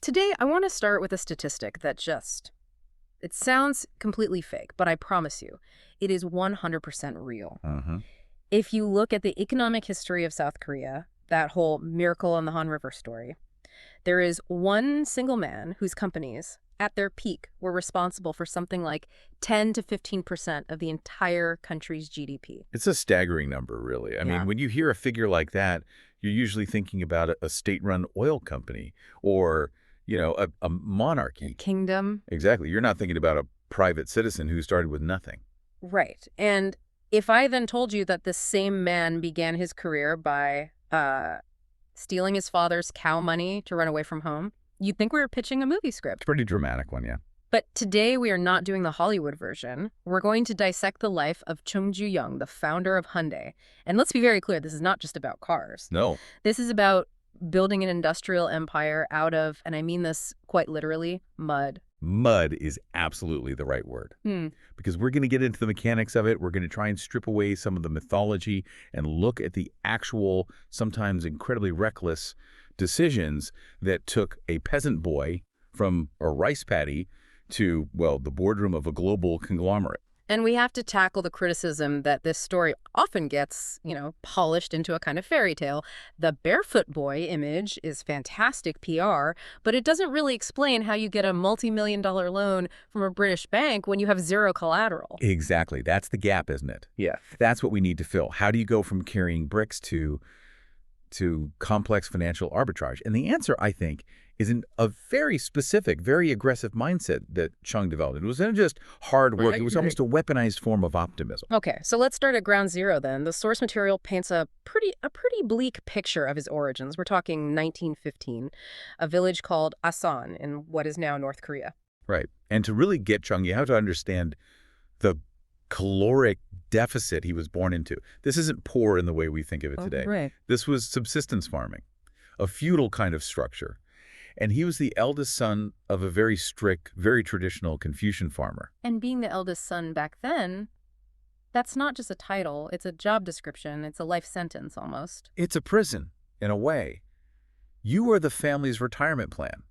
Today, I want to start with a statistic that it sounds completely fake, but I promise you, it is 100% real. Uh-huh. If you look at the economic history of South Korea, that whole Miracle on the Han River story, there is one single man whose companies, at their peak, were responsible for something like 10 to 15% of the entire country's GDP. It's a staggering number, really. I Yeah. mean, when you hear a figure like that, you're usually thinking about a state-run oil company or, a monarchy. Kingdom. Exactly. You're not thinking about a private citizen who started with nothing. Right. And if I then told you that this same man began his career by stealing his father's cow money to run away from home, you'd think we were pitching a movie It's script. a pretty dramatic one, yeah. But today we are not doing the Hollywood version. We're going to dissect the life of Chung Ju-young, the founder of Hyundai. And let's be very clear, this is not just about cars. No. This is about building an industrial empire out of, and I mean this quite literally, mud. Mud is absolutely the right word. Hmm. Because we're going to get into the mechanics of it. We're going to try and strip away some of the mythology and look at the actual, sometimes incredibly reckless decisions that took a peasant boy from a rice paddy to, well, the boardroom of a global conglomerate. And we have to tackle the criticism that this story often gets, polished into a kind of fairy tale. The barefoot boy image is fantastic PR, but it doesn't really explain how you get a multi-million-dollar loan from a British bank when you have zero collateral. Exactly. That's the gap, isn't it? Yeah. That's what we need to fill. How do you go from carrying bricks to complex financial arbitrage? And the answer, I think, is in a very specific, very aggressive mindset that Chung developed. It wasn't just hard work. It was almost a weaponized form of optimism. Okay, so let's start at ground zero then. The source material paints a pretty bleak picture of his origins. We're talking 1915, a village called Asan in what is now North Korea. Right. And to really get Chung, you have to understand the caloric deficit he was born into. This isn't poor in the way we think of it today. Right. This was subsistence farming, a feudal kind of structure. And he was the eldest son of a very strict, very traditional Confucian farmer. And being the eldest son back then, that's not just a title, it's a job description, it's a life sentence almost. It's a prison, in a way. You are the family's retirement plan.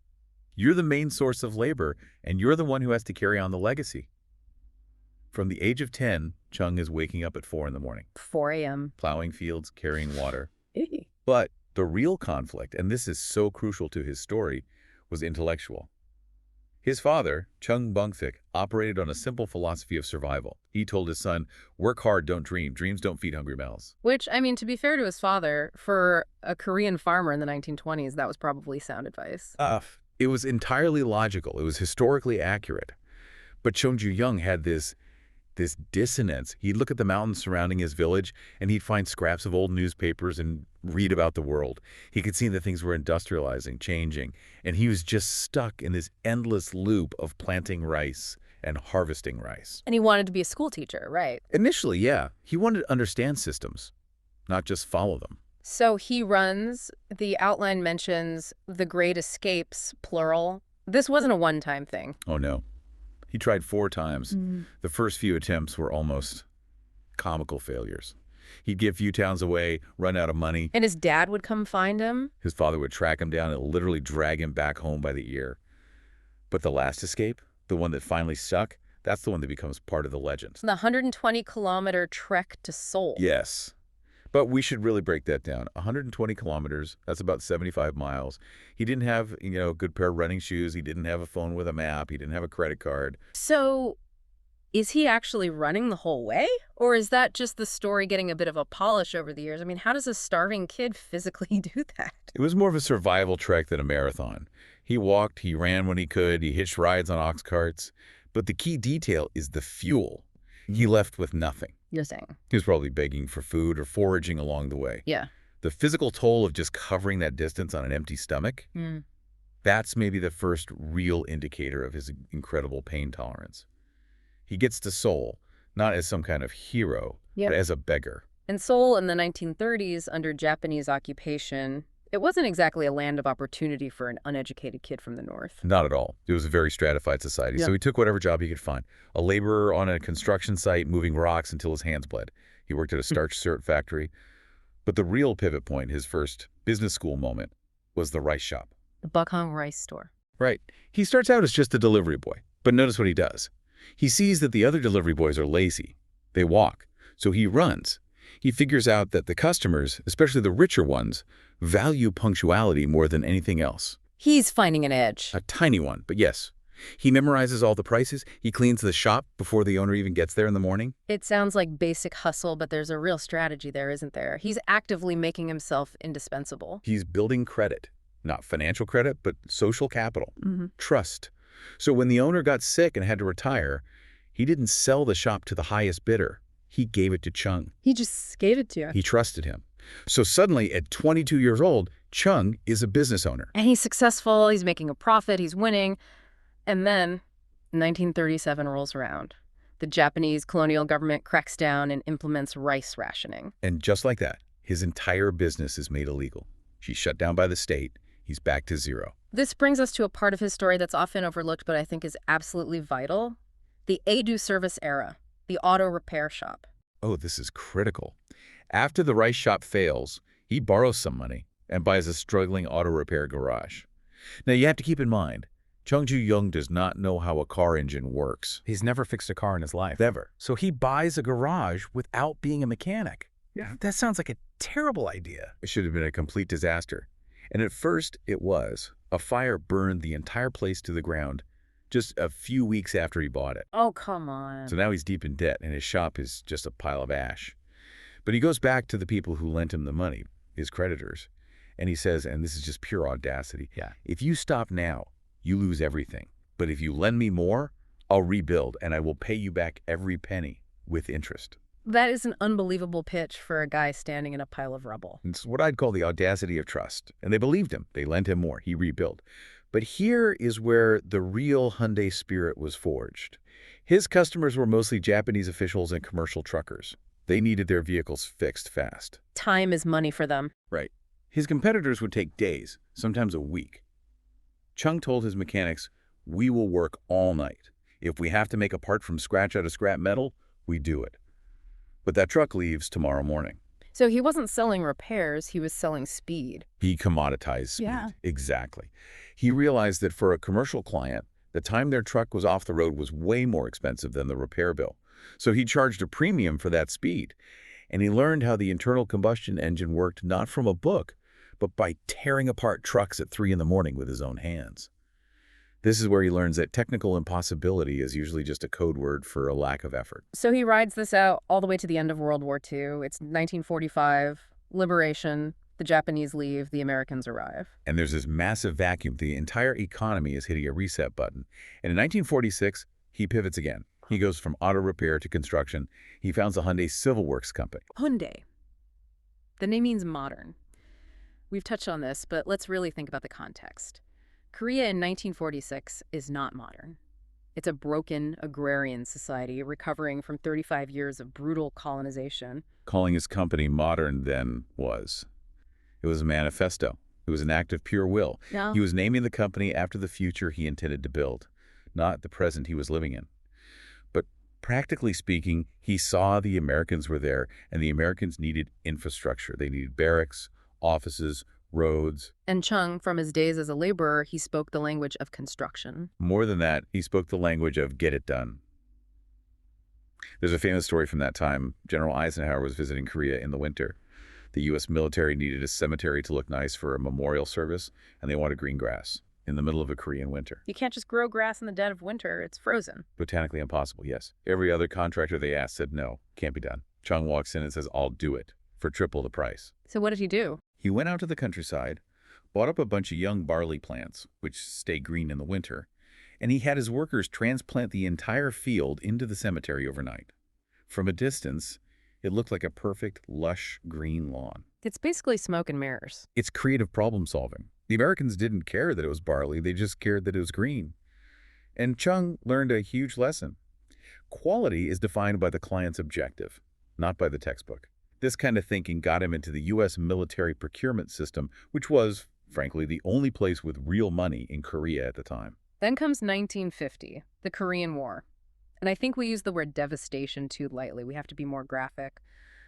You're the main source of labor, and you're the one who has to carry on the legacy. From the age of 10, Chung is waking up at 4 in the morning, 4 a.m. plowing fields, carrying water. Ew. But the real conflict, and this is so crucial to his story, was intellectual. His father, Chung Bung-sik, operated on a simple philosophy of survival. He told his son, work hard, don't dream. Dreams don't feed hungry mouths. Which, I mean, to be fair to his father, for a Korean farmer in the 1920s, that was probably sound advice. It was entirely logical. It was historically accurate. But Chung Ju-young had this dissonance. He'd look at the mountains surrounding his village, and he'd find scraps of old newspapers and read about the world. He could see that things were industrializing, changing, and he was just stuck in this endless loop of planting rice and harvesting rice. And he wanted to be a school teacher, right? Initially, yeah, he wanted to understand systems, not just follow them. So he runs, the outline mentions the Great Escapes, plural. This wasn't a one-time thing. Oh, no. He tried 4 times. The first few attempts were almost comical failures. He'd give few towns away, run out of money. And his dad would come find him. His father would track him down and literally drag him back home by the ear. But the last escape, the one that finally stuck, that's the one that becomes part of the legend. The 120-kilometer trek to Seoul. Yes. But we should really break that down. 120 kilometers, that's about 75 miles. He didn't have, a good pair of running shoes. He didn't have a phone with a map. He didn't have a credit card. So is he actually running the whole way? Or is that just the story getting a bit of a polish over the years? I mean, how does a starving kid physically do that? It was more of a survival trek than a marathon. He walked, he ran when he could, he hitched rides on ox carts. But the key detail is the fuel. He left with nothing. You're saying? He was probably begging for food or foraging along the way. Yeah. The physical toll of just covering that distance on an empty stomach, that's maybe the first real indicator of his incredible pain tolerance. He gets to Seoul, not as some kind of hero, but as a beggar. And Seoul in the 1930s, under Japanese occupation, it wasn't exactly a land of opportunity for an uneducated kid from the north. Not at all. It was a very stratified society, so he took whatever job he could find. A laborer on a construction site moving rocks until his hands bled. He worked at a starch syrup factory. But the real pivot point, his first business school moment, was the rice shop. The Bukhang rice store. Right. He starts out as just a delivery boy, but notice what he does. He sees that the other delivery boys are lazy. They walk, so he runs. He figures out that the customers, especially the richer ones, value punctuality more than anything else. He's finding an edge. A tiny one, but yes. He memorizes all the prices. He cleans the shop before the owner even gets there in the morning. It sounds like basic hustle, but there's a real strategy there, isn't there? He's actively making himself indispensable. He's building credit. Not financial credit, but social capital. Mm-hmm. Trust. So when the owner got sick and had to retire, he didn't sell the shop to the highest bidder. He gave it to Chung. He just gave it to you. He trusted him. So suddenly, at 22 years old, Chung is a business owner. And he's successful, he's making a profit, he's winning. And then 1937 rolls around. The Japanese colonial government cracks down and implements rice rationing. And just like that, his entire business is made illegal. She's shut down by the state. He's back to zero. This brings us to a part of his story that's often overlooked, but I think is absolutely vital. The Edo service era, the auto repair shop. Oh, this is critical. After the rice shop fails, he borrows some money and buys a struggling auto repair garage. Now, you have to keep in mind, Chung Ju-young does not know how a car engine works. He's never fixed a car in his life. Never. So he buys a garage without being a mechanic. Yeah. That sounds like a terrible idea. It should have been a complete disaster. And at first, it was. A fire burned the entire place to the ground just a few weeks after he bought it. Oh, come on. So now he's deep in debt, and his shop is just a pile of ash. But he goes back to the people who lent him the money, his creditors, and he says, and this is just pure audacity, Yeah. if you stop now, you lose everything. But if you lend me more, I'll rebuild, and I will pay you back every penny with interest. That is an unbelievable pitch for a guy standing in a pile of rubble. It's what I'd call the audacity of trust. And they believed him. They lent him more. He rebuilt. But here is where the real Hyundai spirit was forged. His customers were mostly Japanese officials and commercial truckers. They needed their vehicles fixed fast. Time is money for them. Right. His competitors would take days, sometimes a week. Chung told his mechanics, "We will work all night. If we have to make a part from scratch out of scrap metal, we do it. But that truck leaves tomorrow morning." So he wasn't selling repairs, he was selling speed. He commoditized speed. Yeah. Exactly. He realized that for a commercial client, the time their truck was off the road was way more expensive than the repair bill. So he charged a premium for that speed. And he learned how the internal combustion engine worked not from a book, but by tearing apart trucks at 3 in the morning with his own hands. This is where he learns that technical impossibility is usually just a code word for a lack of effort. So he rides this out all the way to the end of World War II. It's 1945, liberation, the Japanese leave, the Americans arrive. And there's this massive vacuum. The entire economy is hitting a reset button. And in 1946, he pivots again. He goes from auto repair to construction. He founds the Hyundai Civil Works Company. Hyundai. The name means modern. We've touched on this, but let's really think about the context. Korea in 1946 is not modern. It's a broken agrarian society recovering from 35 years of brutal colonization. Calling his company modern then was. It was a manifesto. It was an act of pure will. No. He was naming the company after the future he intended to build, not the present he was living in. But practically speaking, he saw the Americans were there, and the Americans needed infrastructure. They needed barracks, offices, roads. And Chung, from his days as a laborer, he spoke the language of construction. More than that, he spoke the language of get it done. There's a famous story from that time. General Eisenhower was visiting Korea in the winter. The U.S. military needed a cemetery to look nice for a memorial service, and they wanted green grass in the middle of a Korean winter. You can't just grow grass in the dead of winter. It's frozen. Botanically impossible, yes. Every other contractor they asked said no, can't be done. Chung walks in and says, "I'll do it for triple the price." So what did he do? He went out to the countryside, bought up a bunch of young barley plants, which stay green in the winter, and he had his workers transplant the entire field into the cemetery overnight. From a distance, it looked like a perfect, lush, green lawn. It's basically smoke and mirrors. It's creative problem solving. The Americans didn't care that it was barley, they just cared that it was green. And Chung learned a huge lesson. Quality is defined by the client's objective, not by the textbook. This kind of thinking got him into the U.S. military procurement system, which was, frankly, the only place with real money in Korea at the time. Then comes 1950, the Korean War. And I think we use the word devastation too lightly. We have to be more graphic.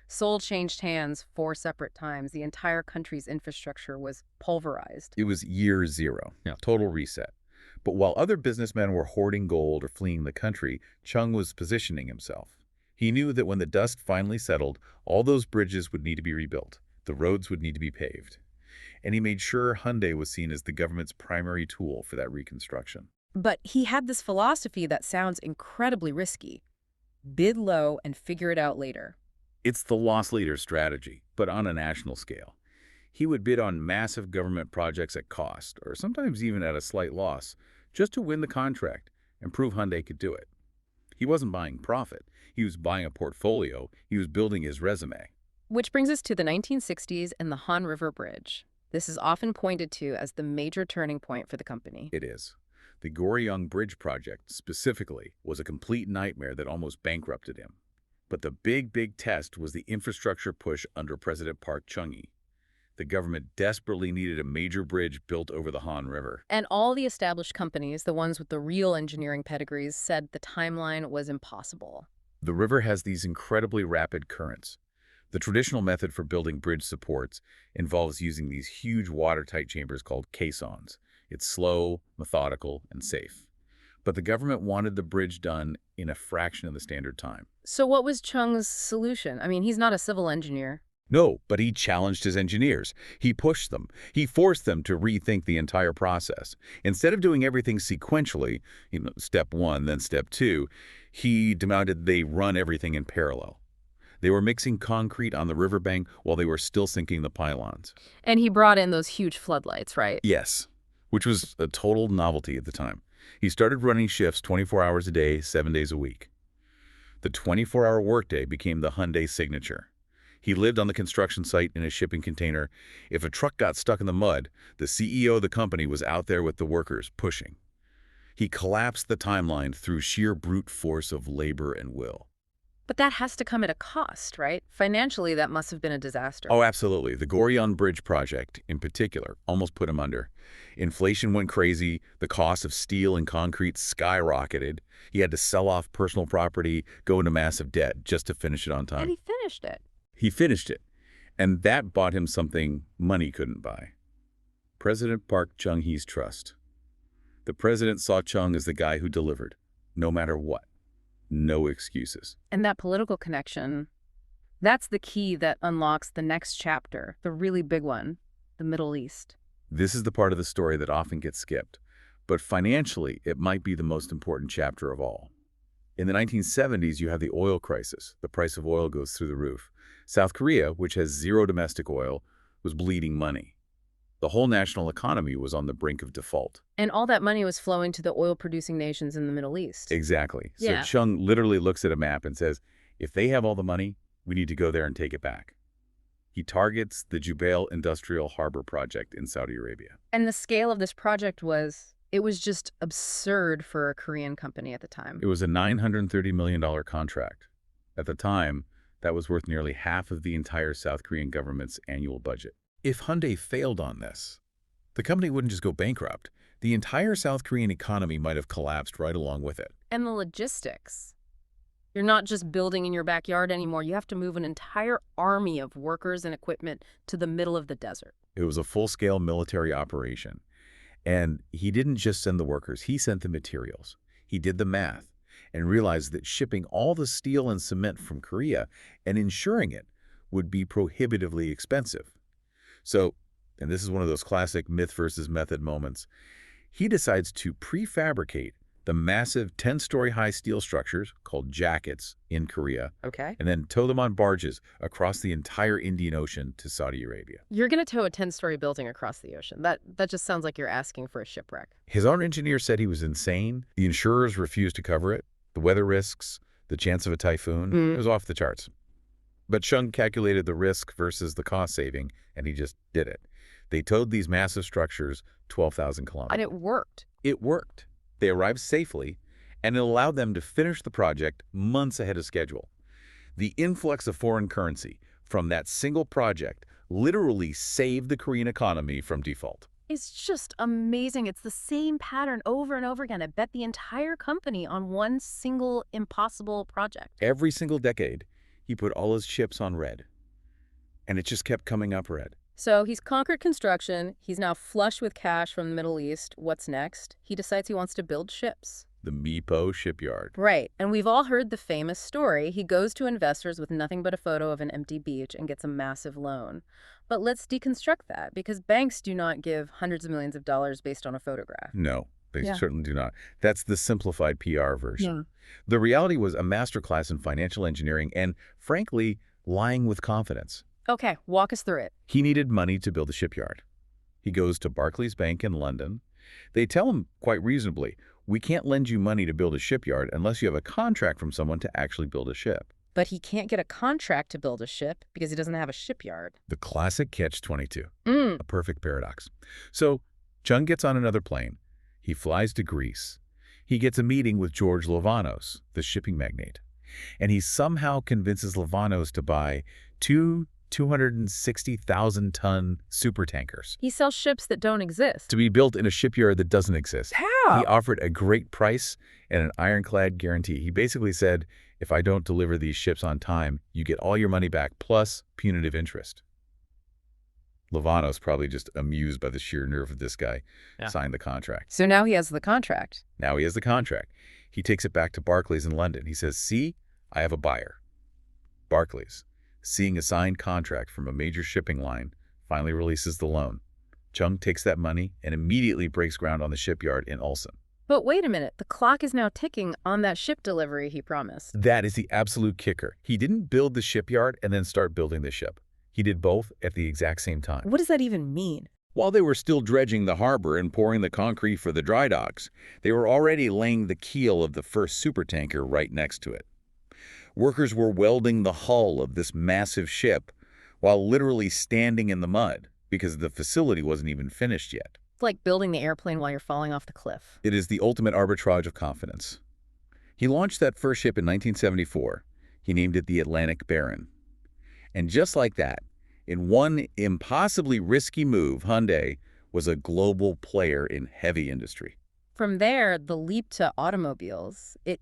Seoul changed hands 4 separate times. The entire country's infrastructure was pulverized. It was year zero, total reset. But while other businessmen were hoarding gold or fleeing the country, Chung was positioning himself. He knew that when the dust finally settled, all those bridges would need to be rebuilt. The roads would need to be paved. And he made sure Hyundai was seen as the government's primary tool for that reconstruction. But he had this philosophy that sounds incredibly risky. Bid low and figure it out later. It's the loss leader strategy, but on a national scale. He would bid on massive government projects at cost, or sometimes even at a slight loss, just to win the contract and prove Hyundai could do it. He wasn't buying profit. He was buying a portfolio. He was building his resume. Which brings us to the 1960s and the Han River Bridge. This is often pointed to as the major turning point for the company. It is. The Goryeo Bridge project, specifically, was a complete nightmare that almost bankrupted him. But the big test was the infrastructure push under President Park Chung-hee. The government desperately needed a major bridge built over the Han River. And all the established companies, the ones with the real engineering pedigrees, said the timeline was impossible. The river has these incredibly rapid currents. The traditional method for building bridge supports involves using these huge watertight chambers called caissons. It's slow, methodical, and safe. But the government wanted the bridge done in a fraction of the standard time. So what was Chung's solution? I mean, he's not a civil engineer. No, but he challenged his engineers. He pushed them. He forced them to rethink the entire process. Instead of doing everything sequentially, step one, then step two, he demanded they run everything in parallel. They were mixing concrete on the riverbank while they were still sinking the pylons. And he brought in those huge floodlights, right? Yes, which was a total novelty at the time. He started running shifts 24 hours a day, 7 days a week. The 24-hour workday became the Hyundai signature. He lived on the construction site in a shipping container. If a truck got stuck in the mud, the CEO of the company was out there with the workers, pushing. He collapsed the timeline through sheer brute force of labor and will. But that has to come at a cost, right? Financially, that must have been a disaster. Oh, absolutely. The Goryeo Bridge project, in particular, almost put him under. Inflation went crazy. The cost of steel and concrete skyrocketed. He had to sell off personal property, go into massive debt just to finish it on time. And he finished it. He finished it, and that bought him something money couldn't buy. President Park Chung-hee's trust. The president saw Chung as the guy who delivered, no matter what. No excuses. And that political connection, that's the key that unlocks the next chapter, the really big one, the Middle East. This is the part of the story that often gets skipped, but financially, it might be the most important chapter of all. In the 1970s, you have the oil crisis. The price of oil goes through the roof. South Korea, which has zero domestic oil, was bleeding money. The whole national economy was on the brink of default. And all that money was flowing to the oil-producing nations in the Middle East. Exactly. Yeah. So Chung literally looks at a map and says, if they have all the money, we need to go there and take it back. He targets the Jubail Industrial Harbor project in Saudi Arabia. And the scale of this project was, it was just absurd for a Korean company at the time. It was a $930 million contract. At the time, that was worth nearly half of the entire South Korean government's annual budget. If Hyundai failed on this, the company wouldn't just go bankrupt. The entire South Korean economy might have collapsed right along with it. And the logistics. You're not just building in your backyard anymore. You have to move an entire army of workers and equipment to the middle of the desert. It was a full-scale military operation. And he didn't just send the workers, he sent the materials. He did the math and realized that shipping all the steel and cement from Korea and insuring it would be prohibitively expensive. So, and this is one of those classic myth versus method moments, he decides to prefabricate the massive 10-story high steel structures called jackets in Korea, Okay. and then tow them on barges across the entire Indian Ocean to Saudi Arabia. You're going to tow a 10-story building across the ocean. That just sounds like you're asking for a shipwreck. His own engineer said he was insane. The insurers refused to cover it. The weather risks, the chance of a typhoon, it was off the charts. But Chung calculated the risk versus the cost saving, and he just did it. They towed these massive structures 12,000 kilometers. And it worked. It worked. They arrived safely, and it allowed them to finish the project months ahead of schedule. The influx of foreign currency from that single project literally saved the Korean economy from default. It's just amazing. It's the same pattern over and over again. I bet the entire company on one single impossible project. Every single decade, he put all his chips on red. And it just kept coming up red. So he's conquered construction. He's now flush with cash from the Middle East. What's next? He decides he wants to build ships. The Meepo shipyard. Right. And we've all heard the famous story. He goes to investors with nothing but a photo of an empty beach and gets a massive loan. But let's deconstruct that, because banks do not give hundreds of millions of dollars based on a photograph. No, they Yeah. certainly do not. That's the simplified PR version. The reality was a masterclass in financial engineering and, frankly, lying with confidence. Okay, walk us through it. He needed money to build a shipyard. He goes to Barclays Bank in London. They tell him, quite reasonably, we can't lend you money to build a shipyard unless you have a contract from someone to actually build a ship. But he can't get a contract to build a ship because he doesn't have a shipyard. The classic catch-22, Mm. a perfect paradox. So Chung gets on another plane. He flies to Greece. He gets a meeting with George Lavanos, the shipping magnate. And he somehow convinces Lavanos to buy two 260,000-ton supertankers He sells ships that don't exist. to be built in a shipyard that doesn't exist. How? He offered a great price and an ironclad guarantee. He basically said, if I don't deliver these ships on time, you get all your money back plus punitive interest. Lavanos, probably just amused by the sheer nerve of this guy, signed the contract. So now he has the contract. Now he has the contract. He takes it back to Barclays in London. He says, see, I have a buyer. Barclays, seeing a signed contract from a major shipping line, finally releases the loan. Chung takes that money and immediately breaks ground on the shipyard in Ulsan. But wait a minute, the clock is now ticking on that ship delivery he promised. That is the absolute kicker. He didn't build the shipyard and then start building the ship. He did both at the exact same time. What does that even mean? While they were still dredging the harbor and pouring the concrete for the dry docks, they were already laying the keel of the first supertanker right next to it. Workers were welding the hull of this massive ship while literally standing in the mud because the facility wasn't even finished yet. It's like building the airplane while you're falling off the cliff. It is the ultimate arbitrage of confidence. He launched that first ship in 1974. He named it the Atlantic Baron. And just like that, in one impossibly risky move, Hyundai was a global player in heavy industry. From there, the leap to automobiles, it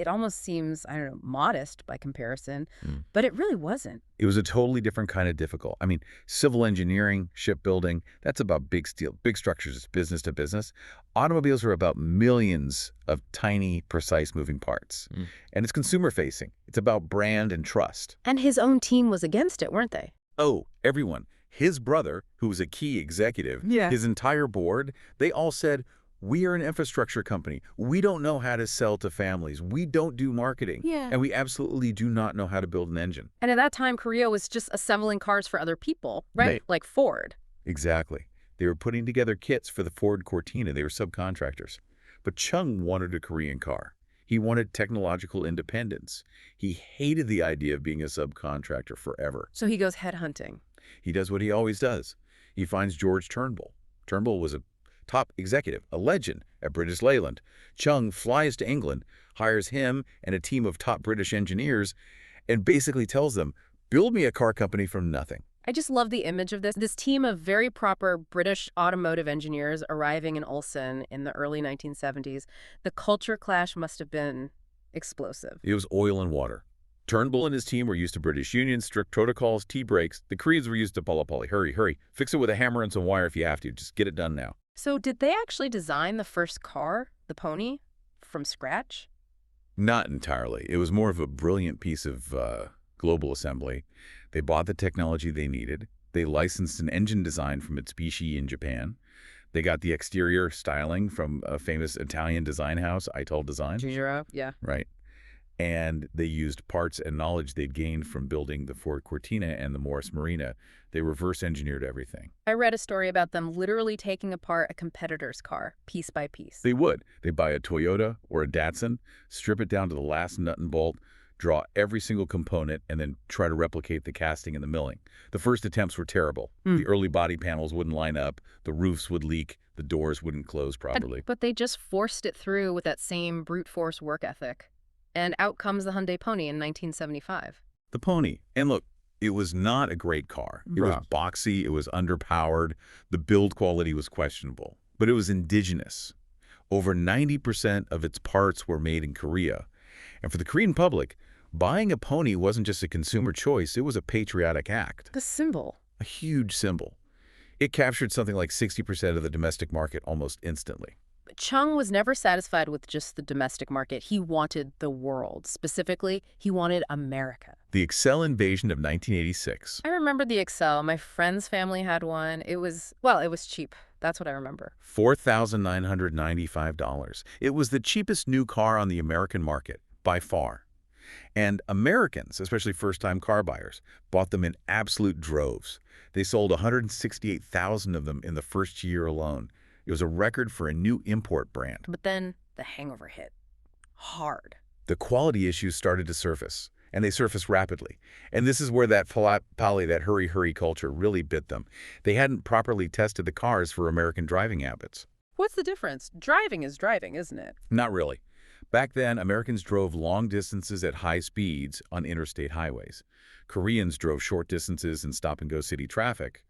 almost seems, I don't know, modest by comparison, but it really wasn't. It was a totally different kind of difficult. I mean, civil engineering, shipbuilding, that's about big steel, big structures, it's business to business. Automobiles are about millions of tiny, precise moving parts. And it's consumer-facing. It's about brand and trust. And his own team was against it, weren't they? Oh, everyone. His brother, who was a key executive, his entire board, they all said, we are an infrastructure company. We don't know how to sell to families. We don't do marketing. And we absolutely do not know how to build an engine. And at that time, Korea was just assembling cars for other people, right? Like Ford. Exactly. They were putting together kits for the Ford Cortina. They were subcontractors. But Chung wanted a Korean car. He wanted technological independence. He hated the idea of being a subcontractor forever. So he goes headhunting. He does what he always does. He finds George Turnbull. Turnbull was a top executive, a legend at British Leyland. Chung flies to England, hires him and a team of top British engineers, and basically tells them, build me a car company from nothing. I just love the image of this team of very proper British automotive engineers arriving in Ulsan in the early 1970s. The culture clash must have been explosive. It was oil and water. Turnbull and his team were used to British unions, strict protocols, tea breaks. The Koreans were used to poli-poly. Hurry, hurry. Fix it with a hammer and some wire if you have to. Just get it done now. So did they actually design the first car, the Pony, from scratch? Not entirely. It was more of a brilliant piece of global assembly. They bought the technology they needed. They licensed an engine design from Mitsubishi in Japan. They got the exterior styling from a famous Italian design house, Ital Design. Giugiaro, yeah. Right. And they used parts and knowledge they'd gained from building the Ford Cortina and the Morris Marina. They reverse engineered everything. I read a story about them literally taking apart a competitor's car, piece by piece. They would. They'd buy a Toyota or a Datsun, strip it down to the last nut and bolt, draw every single component, and then try to replicate the casting and the milling. The first attempts were terrible. The early body panels wouldn't line up, the roofs would leak, the doors wouldn't close properly. But they just forced it through with that same brute force work ethic. And out comes the Hyundai Pony in 1975. The Pony. And look, it was not a great car. It was boxy, it was underpowered, the build quality was questionable. But it was indigenous. Over 90% of its parts were made in Korea. And for the Korean public, buying a Pony wasn't just a consumer choice, it was a patriotic act. The symbol. A huge symbol. It captured something like 60% of the domestic market almost instantly. Chung was never satisfied with just the domestic market. He wanted the world. Specifically, he wanted America. The Excel invasion of 1986. I remember the Excel. My friend's family had one. It was cheap. That's what I remember. $4,995. It was the cheapest new car on the American market, by far. And Americans, especially first-time car buyers, bought them in absolute droves. They sold 168,000 of them in the first year alone. It was a record for a new import brand. But then the hangover hit. Hard. The quality issues started to surface, and they surfaced rapidly. And this is where that that hurry culture really bit them. They hadn't properly tested the cars for American driving habits. What's the difference? Driving is driving, isn't it? Not really. Back then, Americans drove long distances at high speeds on interstate highways. Koreans drove short distances in stop-and-go city traffic.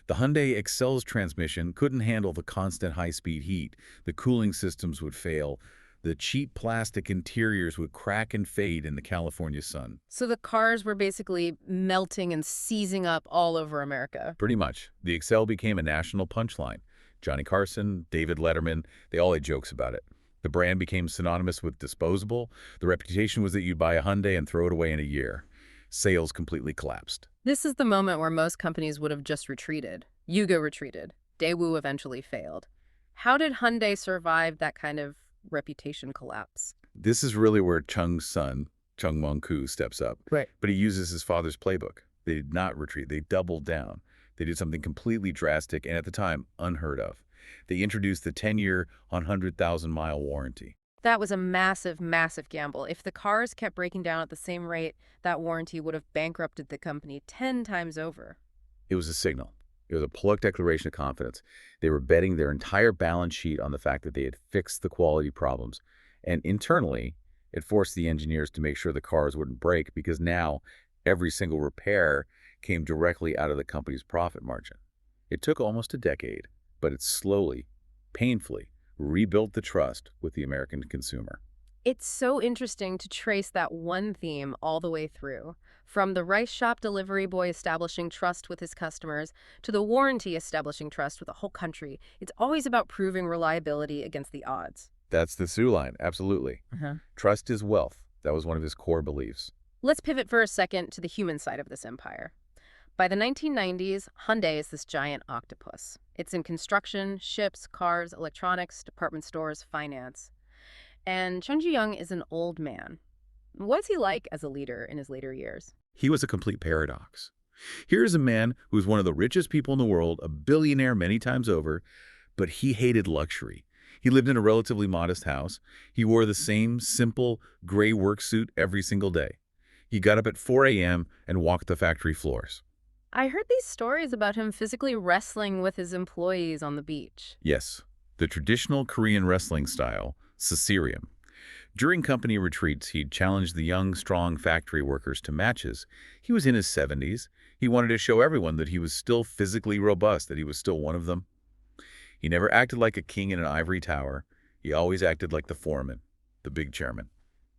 The Hyundai Excel's transmission couldn't handle the constant high-speed heat. The cooling systems would fail. The cheap plastic interiors would crack and fade in the California sun. So the cars were basically melting and seizing up all over America. Pretty much. The Excel became a national punchline. Johnny Carson, David Letterman, they all had jokes about it. The brand became synonymous with disposable. The reputation was that you'd buy a Hyundai and throw it away in a year. Sales completely collapsed. This is the moment where most companies would have just retreated. Yugo retreated. Daewoo eventually failed. How did Hyundai survive that kind of reputation collapse? This is really where Chung's son, Chung Mong-koo, steps up. Right. But he uses his father's playbook. They did not retreat. They doubled down. They did something completely drastic and, at the time, unheard of. They introduced the 10-year, 100,000-mile warranty. That was a massive, massive gamble. If the cars kept breaking down at the same rate, that warranty would have bankrupted the company 10 times over. It was a signal. It was a public declaration of confidence. They were betting their entire balance sheet on the fact that they had fixed the quality problems. And internally, it forced the engineers to make sure the cars wouldn't break, because now every single repair came directly out of the company's profit margin. It took almost a decade, but it slowly, painfully, rebuilt the trust with the American consumer. It's so interesting to trace that one theme all the way through. From the rice shop delivery boy establishing trust with his customers to the warranty establishing trust with the whole country, it's always about proving reliability against the odds. That's the Sue line, absolutely. Trust is wealth. That was one of his core beliefs. Let's pivot for a second to the human side of this empire. By the 1990s, Hyundai is this giant octopus. It's in construction, ships, cars, electronics, department stores, finance. And Chung Ji-young is an old man. What's he like as a leader in his later years? He was a complete paradox. Here's a man who was one of the richest people in the world, a billionaire many times over, but he hated luxury. He lived in a relatively modest house. He wore the same simple gray work suit every single day. He got up at 4 a.m. and walked the factory floors. I heard these stories about him physically wrestling with his employees on the beach. Yes, the traditional Korean wrestling style, Sasirium. During company retreats, he'd challenge the young, strong factory workers to matches. He was in his 70s. He wanted to show everyone that he was still physically robust, that he was still one of them. He never acted like a king in an ivory tower. He always acted like the foreman, the big chairman.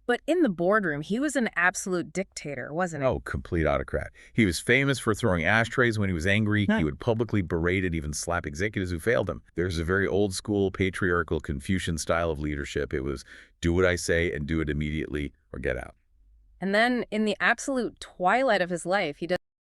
But in the boardroom, he was an absolute dictator, wasn't he? Oh, complete autocrat. He was famous for throwing ashtrays when he was angry. He would publicly berate and even slap executives who failed him. There's a very old-school, patriarchal Confucian style of leadership. It was do what I say and do it immediately or get out. And then, in the absolute twilight of his life, he does